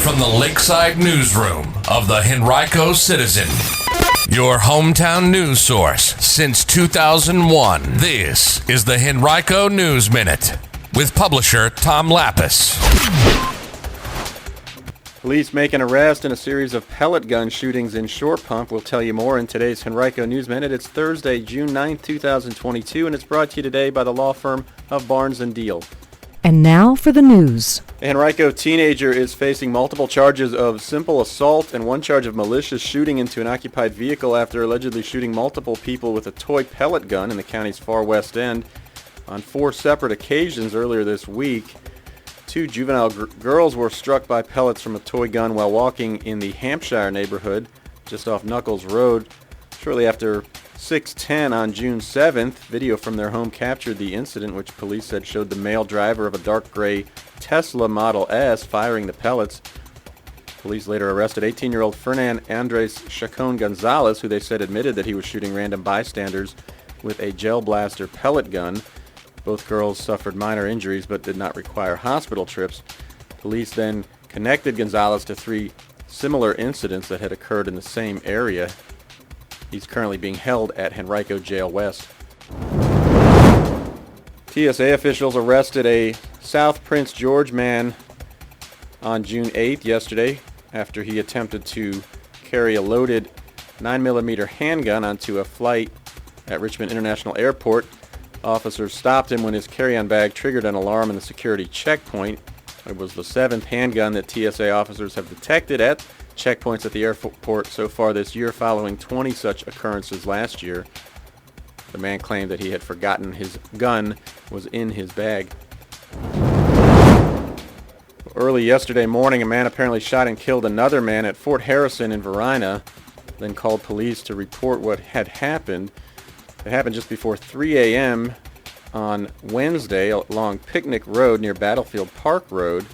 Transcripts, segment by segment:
from the Lakeside Newsroom of the Henrico Citizen, your hometown news source since 2001. This is the Henrico News Minute with publisher Tom Lapis. Police make an arrest in a series of pellet gun shootings in Short Pump. We'll tell you more in today's Henrico News Minute. It's Thursday, June 9th, 2022, and it's brought to you today by the law firm of Barnes & Deal. And now for the news. A Henrico teenager is facing multiple charges of simple assault and one charge of malicious shooting into an occupied vehicle after allegedly shooting multiple people with a toy pellet gun in the county's far west end on 4 separate occasions earlier this week. 2 juvenile girls were struck by pellets from a toy gun while walking in the Hampshire neighborhood just off Knuckles Road. Shortly after 6:10 on June 7th, video from their home captured the incident, which police said showed the male driver of a dark gray Tesla Model S firing the pellets. Police later arrested 18-year-old Fernan Andres Chacon Gonzalez, who they said admitted that he was shooting random bystanders with a gel blaster pellet gun. Both girls suffered minor injuries but did not require hospital trips. Police then connected Gonzalez to 3 similar incidents that had occurred in the same area. He's currently being held at Henrico Jail West. TSA officials arrested a South Prince George man on June 8th, yesterday, after he attempted to carry a loaded 9mm handgun onto a flight at Richmond International Airport. Officers stopped him when his carry-on bag triggered an alarm in the security checkpoint. It was the 7th handgun that TSA officers have detected at checkpoints at the airport so far this year, following 20 such occurrences last year. The man claimed that he had forgotten his gun was in his bag. Early yesterday morning, a man apparently shot and killed another man at Fort Harrison in Verina, then called police to report what had happened. It happened just before 3 a.m. on Wednesday along Picnic Road near Battlefield Park Road.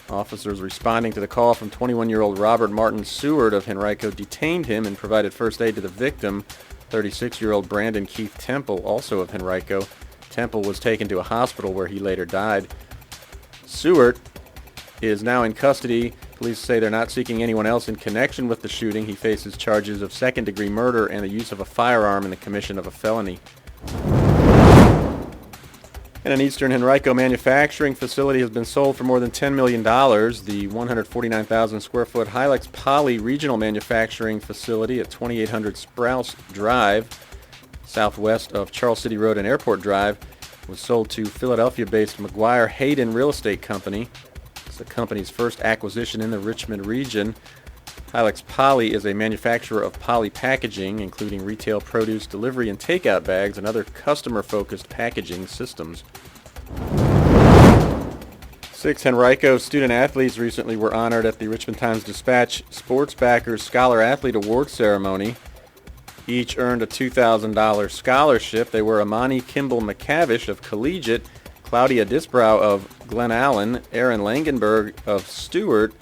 Officers responding to the call from 21-year-old Robert Martin Seward of Henrico detained him and provided first aid to the victim, 36-year-old Brandon Keith Temple, also of Henrico. Temple was taken to a hospital where he later died. Seward is now in custody. Police say they're not seeking anyone else in connection with the shooting. He faces charges of second-degree murder and the use of a firearm in the commission of a felony. And an Eastern Henrico manufacturing facility has been sold for more than $10 million. The 149,000 square foot Hilux Poly regional manufacturing facility at 2800 Sprouse Drive, southwest of Charles City Road and Airport Drive, was sold to Philadelphia-based McGuire Hayden Real Estate Company. It's the company's first acquisition in the Richmond region. Hilux Poly is a manufacturer of poly packaging, including retail produce, delivery and takeout bags, and other customer-focused packaging systems. 6 Henrico student-athletes recently were honored at the Richmond Times-Dispatch Sports Backers Scholar Athlete Award Ceremony. Each earned a $2,000 scholarship. They were Amani Kimball McCavish of Collegiate, Claudia Disbrow of Glen Allen, Aaron Langenberg of Stewart,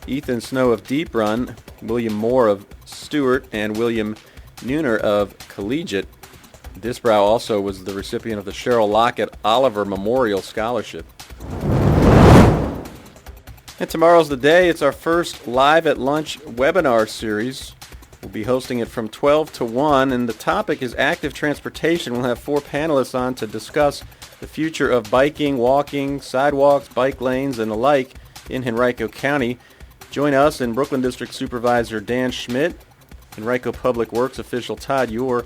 Ethan Snow of Deep Run, William Moore of Stewart, and William Nooner of Collegiate. Disbrow also was the recipient of the Cheryl Lockett Oliver Memorial Scholarship. And tomorrow's the day. It's our first Live at Lunch webinar series. We'll be hosting it from 12 to 1, and the topic is active transportation. We'll have 4 panelists on to discuss the future of biking, walking, sidewalks, bike lanes, and the like in Henrico County. Join us and Brooklyn District Supervisor Dan Schmidt, Henrico Public Works official Todd Ure,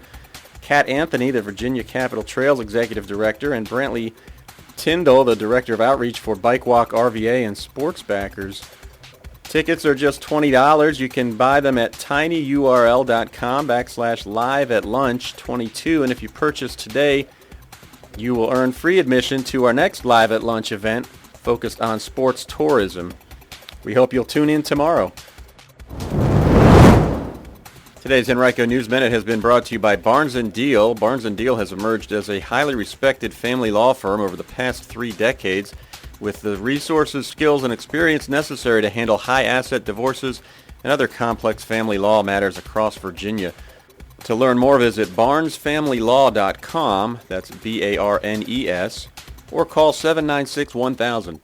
Kat Anthony, the Virginia Capitol Trails Executive Director, and Brantley Tyndall, the Director of Outreach for Bike Walk, RVA, and Sports Backers. Tickets are just $20. You can buy them at tinyurl.com/live-at-lunch22, and if you purchase today, you will earn free admission to our next Live at Lunch event focused on sports tourism. We hope you'll tune in tomorrow. Today's Henrico News Minute has been brought to you by Barnes & Deal. Barnes & Deal has emerged as a highly respected family law firm over the past 3 decades with the resources, skills, and experience necessary to handle high-asset divorces and other complex family law matters across Virginia. To learn more, visit barnesfamilylaw.com, that's BARNES, or call 796-1000.